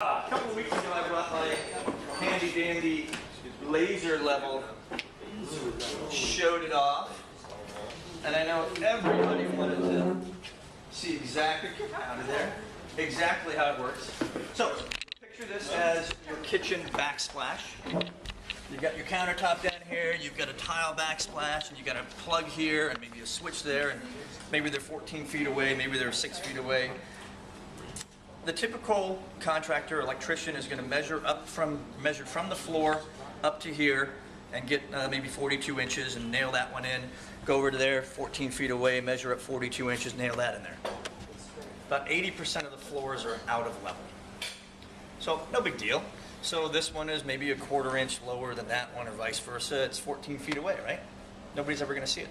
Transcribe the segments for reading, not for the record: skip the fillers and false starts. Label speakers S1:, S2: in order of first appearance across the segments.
S1: A couple weeks ago I brought my handy dandy laser level, showed it off, and I know everybody wanted to see exactly, out of there, exactly how it works. So picture this as your kitchen backsplash. You've got your countertop down here, you've got a tile backsplash, and you've got a plug here, and maybe a switch there, and maybe they're 14 feet away, maybe they're 6 feet away. The typical contractor, electrician, is going to measure from the floor up to here and get maybe 42 inches and nail that one in. Go over to there, 14 feet away, measure up 42 inches, nail that in there. About 80% of the floors are out of level. So no big deal. So this one is maybe a 1/4 inch lower than that one or vice versa. It's 14 feet away, right? Nobody's ever going to see it.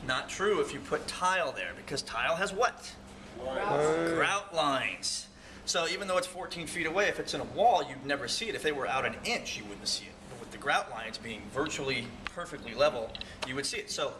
S1: Not true if you put tile there, because tile has what? Grout lines. So even though it's 14 feet away, if it's in a wall, you'd never see it. If they were out an inch, you wouldn't see it. But with the grout lines being virtually perfectly level, you would see it. So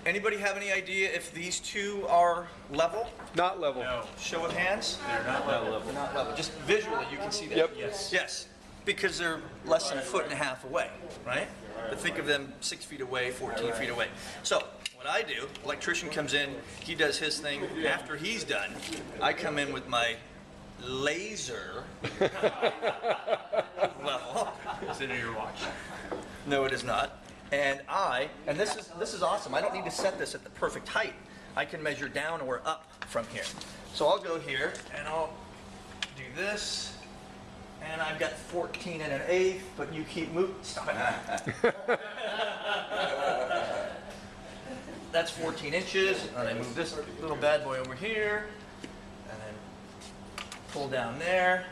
S1: anybody have any idea if these two are level?
S2: Not level.
S3: No.
S1: Show of hands?
S3: They're not level.
S1: They're not level. Just visually, you can see that.
S2: Yep.
S3: Yes.
S1: Yes, because they're less than 1.5 feet away, right? But think of them 6 feet away, 14 feet away. So what I do, electrician comes in, he does his thing. After he's done, I come in with my laser level.
S3: Is it in your watch?
S1: No, it is not. And this is awesome. I don't need to set this at the perfect height. I can measure down or up from here. So I'll go here and I'll do this. And I've got 14 1/8, but you keep moving. Stop it. That's 14 inches. And I move this little bad boy over here. And then pull down there.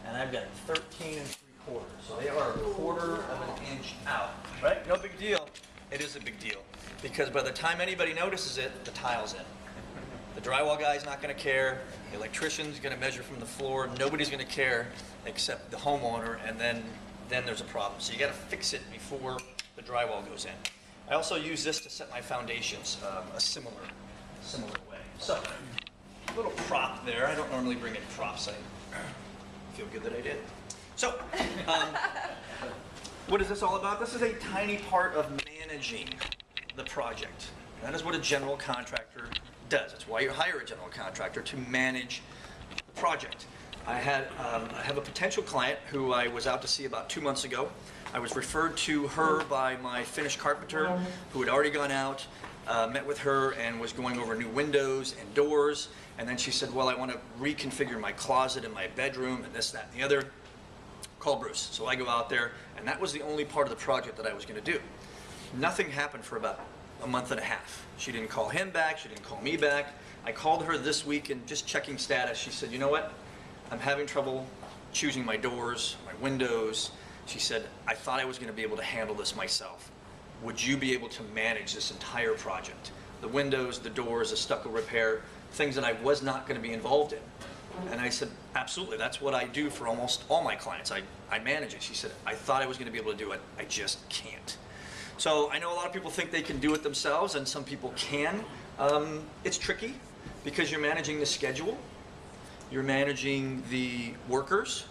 S1: And I've got 13 3/4. So they are 1/4 of an inch out. Right? No big deal. It is a big deal. Because by the time anybody notices it, the tile's in. The drywall guy's not going to care. The electrician's going to measure from the floor. Nobody's going to care except the homeowner, and then there's a problem. So you got to fix it before the drywall goes in. I also use this to set my foundations a similar way. So a little prop there. I don't normally bring in props. I feel good that I did. So what is this all about? This is a tiny part of managing the project. That is what a general contractor does. It's why you hire a general contractor, to manage the project. I have a potential client who I was out to see about 2 months ago. I was referred to her by my Finnish carpenter who had already gone out, met with her and was going over new windows and doors. And then she said, well, I want to reconfigure my closet in my bedroom and this, that, and the other. Call Bruce. So I go out there, and that was the only part of the project that I was going to do. Nothing happened for about a month and a half. She didn't call him back. She didn't call me back. I called her this week and just checking status. She said, you know what? I'm having trouble choosing my doors, my windows. She said, I thought I was going to be able to handle this myself. Would you be able to manage this entire project? The windows, the doors, the stucco repair, things that I was not going to be involved in. And I said, absolutely. That's what I do for almost all my clients. I manage it. She said, I thought I was going to be able to do it. I just can't. So I know a lot of people think they can do it themselves, and some people can. It's tricky because you're managing the schedule, you're managing the workers,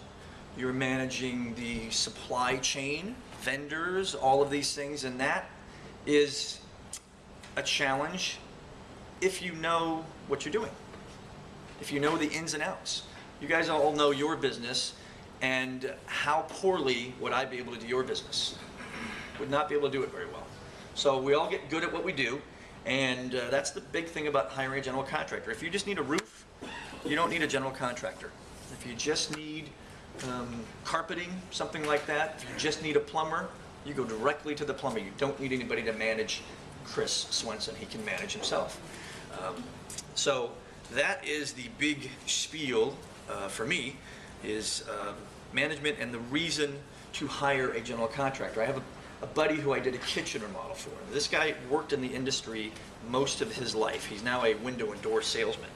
S1: you're managing the supply chain, vendors, all of these things, and that is a challenge if you know what you're doing, if you know the ins and outs. You guys all know your business, and how poorly would I be able to do your business? Would not be able to do it very well. So we all get good at what we do, and that's the big thing about hiring a general contractor. If you just need a roof, you don't need a general contractor. If you just need carpeting, something like that, if you just need a plumber, you go directly to the plumber. You don't need anybody to manage Chris Swenson. He can manage himself. So that is the big spiel for me, is management and the reason to hire a general contractor. I have a buddy who I did a kitchen remodel for. This guy worked in the industry most of his life. He's now a window and door salesman.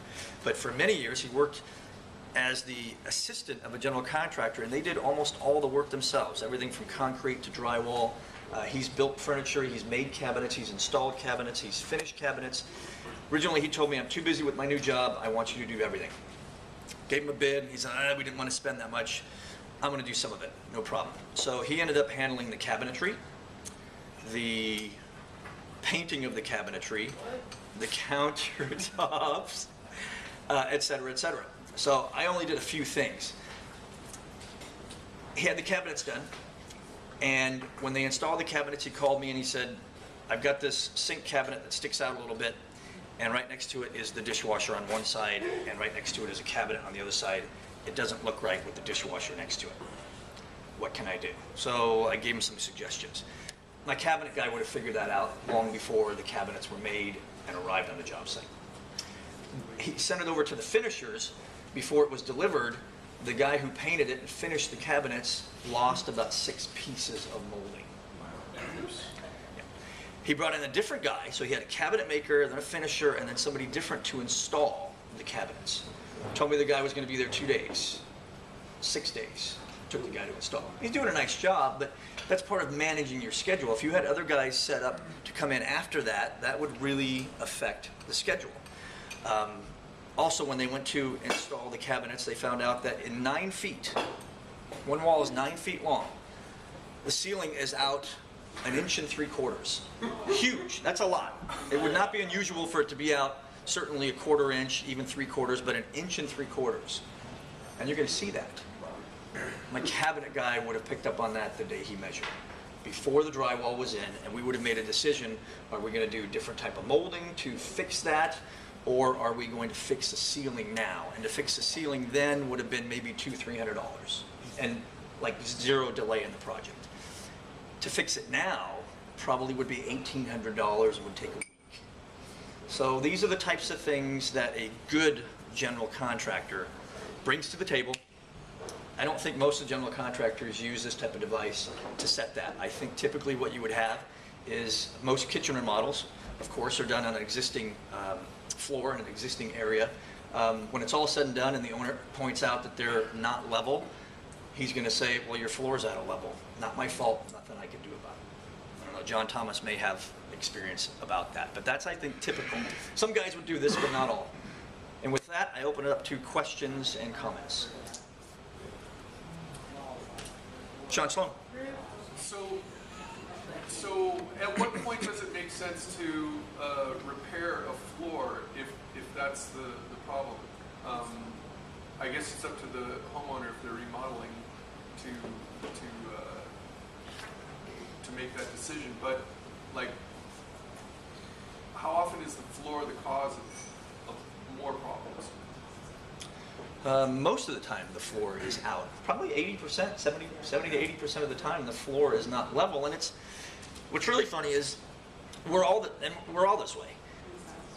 S1: But for many years, he worked as the assistant of a general contractor, and they did almost all the work themselves, everything from concrete to drywall. He's built furniture, he's made cabinets, he's installed cabinets, he's finished cabinets. Originally, he told me, I'm too busy with my new job, I want you to do everything. Gave him a bid, and he said, we didn't want to spend that much. I'm going to do some of it, no problem. So he ended up handling the cabinetry, the painting of the cabinetry, the countertops, et cetera, et cetera. So I only did a few things. He had the cabinets done, and when they installed the cabinets, he called me and he said, I've got this sink cabinet that sticks out a little bit, and right next to it is the dishwasher on one side, and right next to it is a cabinet on the other side. It doesn't look right with the dishwasher next to it. What can I do? So I gave him some suggestions. My cabinet guy would have figured that out long before the cabinets were made and arrived on the job site. He sent it over to the finishers. Before it was delivered, the guy who painted it and finished the cabinets lost about 6 pieces of molding. Yeah. He brought in a different guy, so he had a cabinet maker, then a finisher, and then somebody different to install the cabinets. Told me the guy was going to be there 2 days, 6 days. Took the guy to install. He's doing a nice job, but that's part of managing your schedule. If you had other guys set up to come in after that, that would really affect the schedule. Also, when they went to install the cabinets, they found out that in 9 feet, one wall is 9 feet long, the ceiling is out 1 3/4 inches. Huge. That's a lot. It would not be unusual for it to be out certainly 1/4 inch, even 3/4, but 1 3/4 inches. And you're going to see that. My cabinet guy would have picked up on that the day he measured, before the drywall was in, and we would have made a decision, are we going to do different type of molding to fix that, or are we going to fix the ceiling now? And to fix the ceiling then would have been maybe $200-300, and like 0 delay in the project. To fix it now probably would be $1,800 and would take a week. So these are the types of things that a good general contractor brings to the table. I don't think most of the general contractors use this type of device to set that. I think typically what you would have is most kitchen remodels, of course, are done on an existing floor in an existing area. When it's all said and done and the owner points out that they're not level, he's going to say, well, your floor's out of level. Not my fault, nothing I can do about it. I don't know, John Thomas may have experience about that, but that's, I think, typical. Some guys would do this, but not all. And with that, I open it up to questions and comments. Sean Sloan.
S2: So at what point does it make sense to repair a floor if that's the problem? I guess it's up to the homeowner if they're remodeling to make that decision. But like, how often is the floor the cause of more problems?
S1: Most of the time the floor is out. Probably 80%, 70 to 80% of the time the floor is not level. And what's really funny is we're all this way.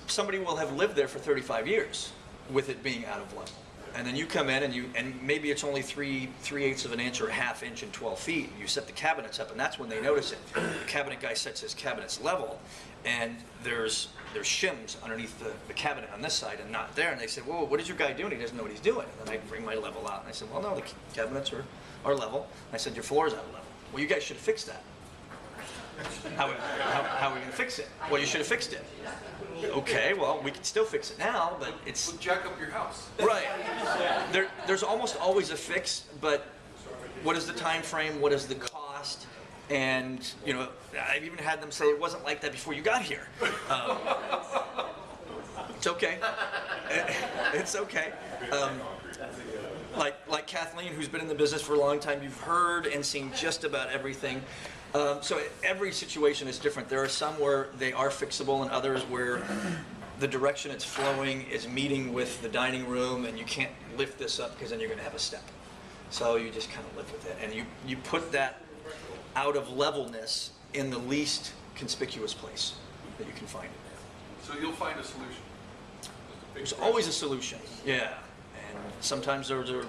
S1: Somebody will have lived there for 35 years with it being out of level. And then you come in and maybe it's only 3/8 of an inch or 1/2 inch and 12 feet. You set the cabinets up and that's when they notice it. The cabinet guy sets his cabinets level and there's shims underneath the cabinet on this side and not there. And they said, whoa, what is your guy doing? He doesn't know what he's doing. And then I bring my level out and I said, well, no, the cabinets are level. I said, your floor is out of level. Well, you guys should have fixed that. How are we going to fix it? Well, you should have fixed it. Okay, well, we can still fix it now, but it's...
S2: We'll jack up your house.
S1: Right. There's almost always a fix, but what is the time frame? What is the cost? And, you know, I've even had them say it wasn't like that before you got here. It's okay. It's okay. Like Kathleen, who's been in the business for a long time, you've heard and seen just about everything. So every situation is different. There are some where they are fixable and others where the direction it's flowing is meeting with the dining room and you can't lift this up because then you're going to have a step. So you just kind of live with it. And you put that out of levelness in the least conspicuous place that you can find it.
S2: So you'll find a solution.
S1: There's always a solution, yeah. And sometimes those are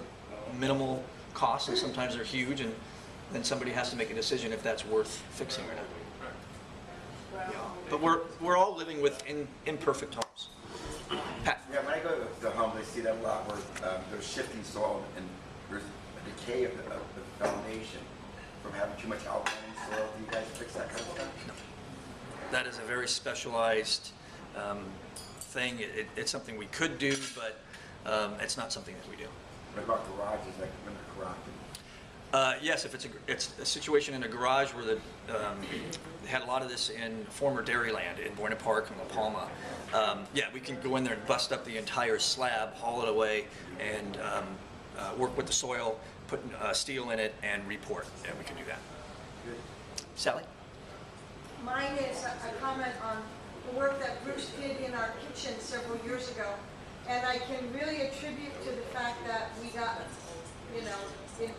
S1: minimal costs and sometimes they're huge, and then somebody has to make a decision if that's worth fixing or not. Yeah. But we're all living with imperfect homes. Pat?
S3: Yeah, when I go to the home, I see that a lot where there's shifting soil and there's a decay of the foundation from having too much outlying soil. Do you guys fix that kind of stuff?
S1: No. That is a very specialized thing. It's something we could do, but It's not something that we do.
S3: What about garages, like in the garage?
S1: Yes, if it's a situation in a garage where they had a lot of this in former Dairyland in Buena Park and La Palma. Yeah, we can go in there and bust up the entire slab, haul it away, and work with the soil, put steel in it, and report. And we can do that.
S3: Good.
S1: Sally?
S4: Mine is a comment on the work that Bruce did in our kitchen several years ago. And I can really attribute to the fact that we got,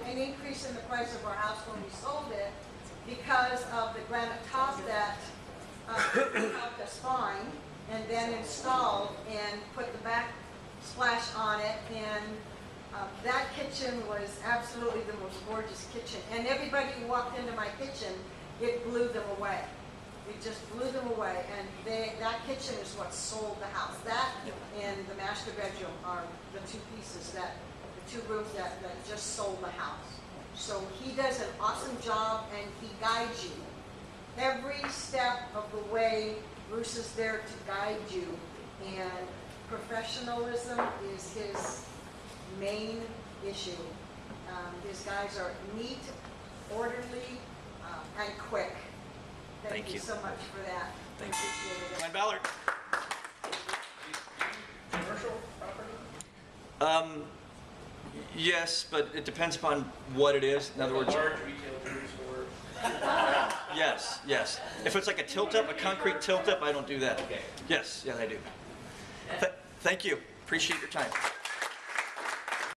S4: an increase in the price of our house when we sold it because of the granite top that helped us find and then installed and put the backsplash on it. And that kitchen was absolutely the most gorgeous kitchen. And everybody who walked into my kitchen, it blew them away. It just blew them away. And that kitchen is what sold the house. That and the master bedroom are the two pieces the two rooms that just sold the house. So he does an awesome job and he guides you. Every step of the way, Bruce is there to guide you. And professionalism is his main issue. His guys are neat, orderly, and quick. Thank you so much for that.
S1: Thank you.
S4: Appreciate it.
S1: Glenn Ballard.
S2: Commercial property?
S1: Yes, but it depends upon what it is. In other words,
S2: Large retail trees or?
S1: yes, yes. If it's like a tilt-up, a concrete tilt-up, I don't do that.
S2: Okay.
S1: Yes, yeah, I do. Thank you. Appreciate your time.